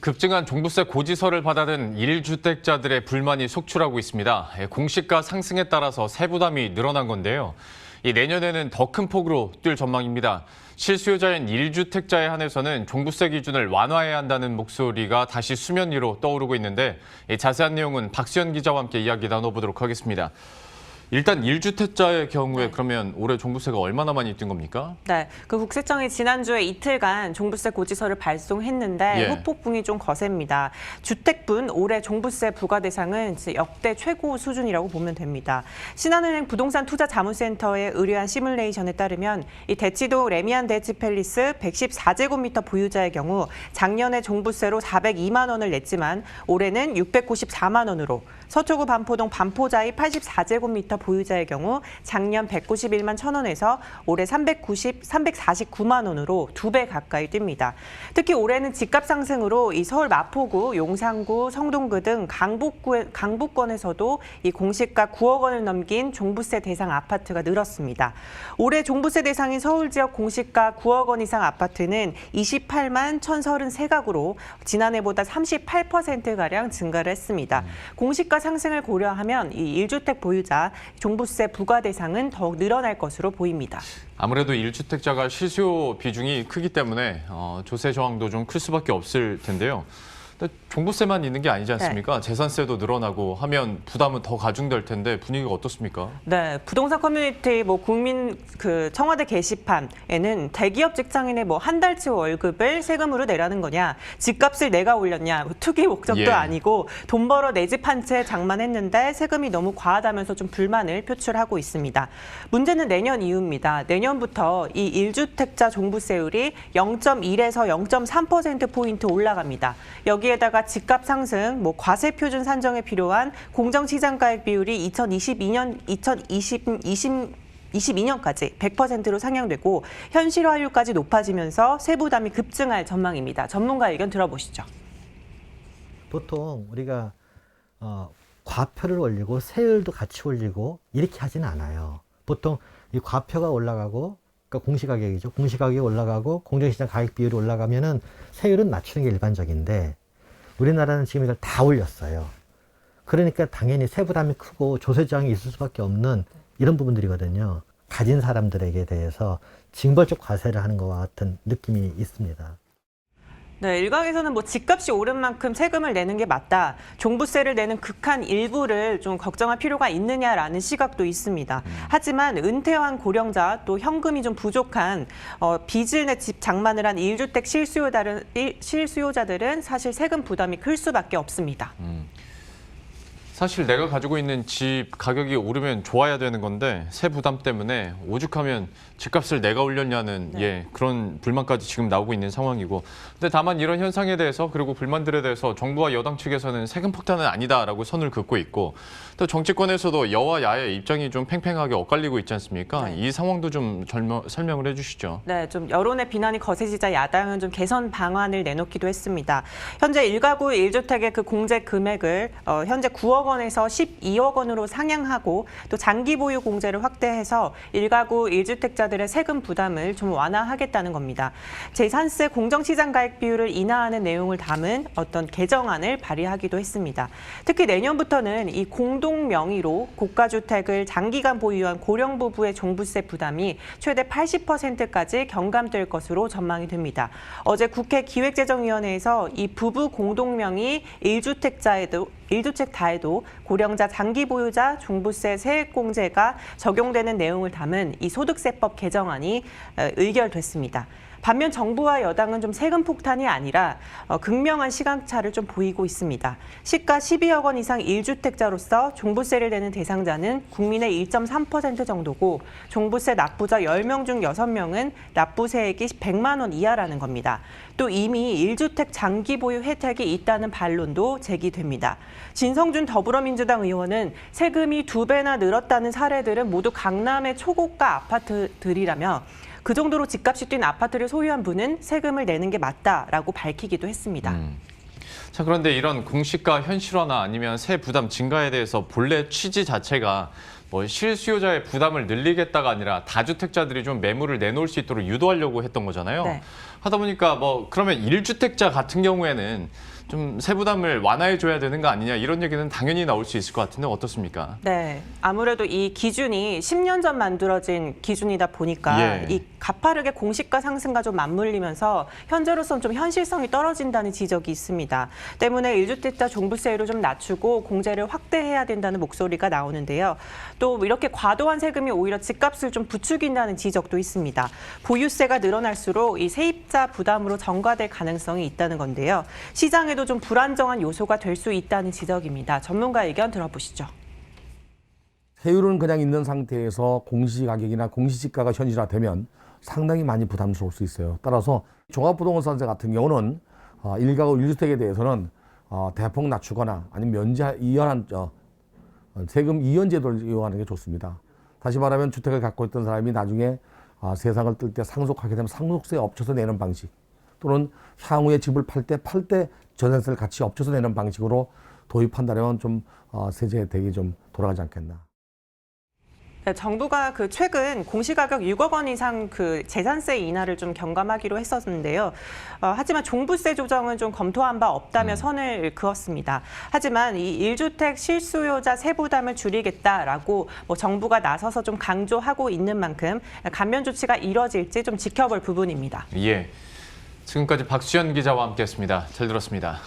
급증한 종부세 고지서를 받아든 1주택자들의 불만이 속출하고 있습니다. 공시가 상승에 따라서 세부담이 늘어난 건데요. 내년에는 더 큰 폭으로 뛸 전망입니다. 실수요자인 1주택자에 한해서는 종부세 기준을 완화해야 한다는 목소리가 다시 수면 위로 떠오르고 있는데 자세한 내용은 박수현 기자와 함께 이야기 나눠보도록 하겠습니다. 일단 1주택자의 경우에 그러면 올해 종부세가 얼마나 많이 뛴 겁니까? 네, 그 국세청이 지난주에 이틀간 종부세 고지서를 발송했는데 후폭풍이 좀 거셉니다. 주택분 올해 종부세 부과 대상은 역대 최고 수준이라고 보면 됩니다. 신한은행 부동산투자자문센터에 의뢰한 시뮬레이션에 따르면 이 대치동 레미안 대치팰리스 114제곱미터 보유자의 경우 작년에 종부세로 402만 원을 냈지만 올해는 694만 원으로 서초구 반포동 반포자이 84제곱미터 보유자의 경우 작년 191만 1,000원에서 올해 349만 원으로 2배 가까이 뜁니다. 특히 올해는 집값 상승으로 이 서울 마포구, 용산구, 성동구 등 강북권에서도 이 공시가 9억 원을 넘긴 종부세 대상 아파트가 늘었습니다. 올해 종부세 대상인 서울 지역 공시가 9억 원 이상 아파트는 28만 1,033가구로 지난해보다 38%가량 증가를 했습니다. 공시가 상승을 고려하면 이 1주택 보유자 종부세 부과 대상은 더욱 늘어날 것으로 보입니다. 아무래도 1주택자가 실수요 비중이 크기 때문에 조세 저항도 좀 클 수밖에 없을 텐데요. 근데 종부세만 있는 게 아니지 않습니까? 재산세도 늘어나고 하면 부담은 더 가중될 텐데 분위기가 어떻습니까? 네, 부동산 커뮤니티 국민 청와대 게시판에는 대기업 직장인의 한 달치 월급을 세금으로 내라는 거냐, 집값을 내가 올렸냐, 투기 목적도 아니고 돈 벌어 내 집 한 채 장만했는데 세금이 너무 과하다면서 좀 불만을 표출하고 있습니다. 문제는 내년 이후입니다. 내년부터 이 1주택자 종부세율이 0.1에서 0.3%포인트 올라갑니다. 여기에다가 집값 상승, 과세 표준 산정에 필요한 공정시장가액 비율이 2022년까지 100%로 상향되고 현실화율까지 높아지면서 세부담이 급증할 전망입니다. 전문가 의견 들어보시죠. 보통 우리가 과표를 올리고 세율도 같이 올리고 이렇게 하지는 않아요. 보통 이 과표가 올라가고, 그러니까 공시가격이죠. 공시가격이 올라가고 공정시장 가격 비율이 올라가면은 세율은 낮추는 게 일반적인데 우리나라는 지금 이걸 다 올렸어요. 그러니까 당연히 세부담이 크고 조세저항이 있을 수밖에 없는 이런 부분들이거든요. 가진 사람들에게 대해서 징벌적 과세를 하는 것과 같은 느낌이 있습니다. 네, 일각에서는 집값이 오른 만큼 세금을 내는 게 맞다. 종부세를 내는 극한 일부를 좀 걱정할 필요가 있느냐라는 시각도 있습니다. 하지만 은퇴한 고령자 또 현금이 좀 부족한 빚을 내 집 장만을 한 1주택 실수요자들은 사실 세금 부담이 클 수밖에 없습니다. 사실 내가 가지고 있는 집 가격이 오르면 좋아야 되는 건데 세 부담 때문에 오죽하면 집값을 내가 올렸냐는 그런 불만까지 지금 나오고 있는 상황이고, 근데 다만 이런 현상에 대해서 그리고 불만들에 대해서 정부와 여당 측에서는 세금 폭탄은 아니다라고 선을 긋고 있고, 또 정치권에서도 여와 야의 입장이 좀 팽팽하게 엇갈리고 있지 않습니까? 이 상황도 좀 설명을 해주시죠. 네, 좀 여론의 비난이 거세지자 야당은 좀 개선 방안을 내놓기도 했습니다. 현재 1가구 1주택의 그 공제 금액을 현재 9억 원에서 12억 원으로 상향하고 또 장기 보유 공제를 확대해서 1가구 1주택자들의 세금 부담을 좀 완화하겠다는 겁니다. 재산세 공정시장 가액 비율을 인하하는 내용을 담은 어떤 개정안을 발의하기도 했습니다. 특히 내년부터는 이 공동 명의로 고가주택을 장기간 보유한 고령 부부의 종부세 부담이 최대 80%까지 경감될 것으로 전망이 됩니다. 어제 국회 기획재정위원회에서 이 부부 공동 명의 1주택 다에도 고령자 장기 보유자 종부세 세액 공제가 적용되는 내용을 담은 이 소득세법 개정안이 의결됐습니다. 반면 정부와 여당은 좀 세금 폭탄이 아니라 극명한 시간차를 좀 보이고 있습니다. 시가 12억 원 이상 1주택자로서 종부세를 내는 대상자는 국민의 1.3% 정도고 종부세 납부자 10명 중 6명은 납부세액이 100만 원 이하라는 겁니다. 또 이미 1주택 장기 보유 혜택이 있다는 반론도 제기됩니다. 진성준 더불어민주당 의원은 세금이 2배나 늘었다는 사례들은 모두 강남의 초고가 아파트들이라며 그 정도로 집값이 뛴 아파트를 소유한 분은 세금을 내는 게 맞다라고 밝히기도 했습니다. 자, 그런데 이런 공시가 현실화나 아니면 세 부담 증가에 대해서 본래 취지 자체가 뭐 실수요자의 부담을 늘리겠다가 아니라 다주택자들이 좀 매물을 내놓을 수 있도록 유도하려고 했던 거잖아요. 네. 하다 보니까 뭐 그러면 1주택자 같은 경우에는 좀 세부담을 완화해 줘야 되는 거 아니냐 이런 얘기는 당연히 나올 수 있을 것 같은데 어떻습니까? 네, 아무래도 이 기준이 10년 전 만들어진 기준이다 보니까 예. 이 가파르게 공시가 상승과 좀 맞물리면서 현재로서는 좀 현실성이 떨어진다는 지적이 있습니다. 때문에 1주택자 종부세율을 좀 낮추고 공제를 확대해야 된다는 목소리가 나오는데요. 또 이렇게 과도한 세금이 오히려 집값을 좀 부추긴다는 지적도 있습니다. 보유세가 늘어날수록 이 세입자 부담으로 전가될 가능성이 있다는 건데요. 시장에도 좀 불안정한 요소가 될 수 있다는 지적입니다. 전문가 의견 들어보시죠. 세율은 그냥 있는 상태에서 공시가격이나 공시지가가 현실화되면 상당히 많이 부담스러울 수 있어요. 따라서 종합부동산세 같은 경우는 1가구 1주택에 대해서는 대폭 낮추거나 아니면 세금 이연 제도를 이용하는 게 좋습니다. 다시 말하면 주택을 갖고 있던 사람이 나중에 세상을 뜰 때 상속하게 되면 상속세에 엎쳐서 내는 방식, 또는 향후에 집을 팔 때 전세세를 같이 엎쳐서 내는 방식으로 도입한다면 좀 세제 혜택이 좀 돌아가지 않겠나. 네, 정부가 최근 공시가격 6억 원 이상 재산세 인하를 좀 경감하기로 했었는데요. 하지만 종부세 조정은 좀 검토한 바 없다며 선을 그었습니다. 하지만 이 1주택 실수요자 세부담을 줄이겠다라고 정부가 나서서 좀 강조하고 있는 만큼 감면 조치가 이뤄질지 좀 지켜볼 부분입니다. 예. 지금까지 박수현 기자와 함께했습니다. 잘 들었습니다.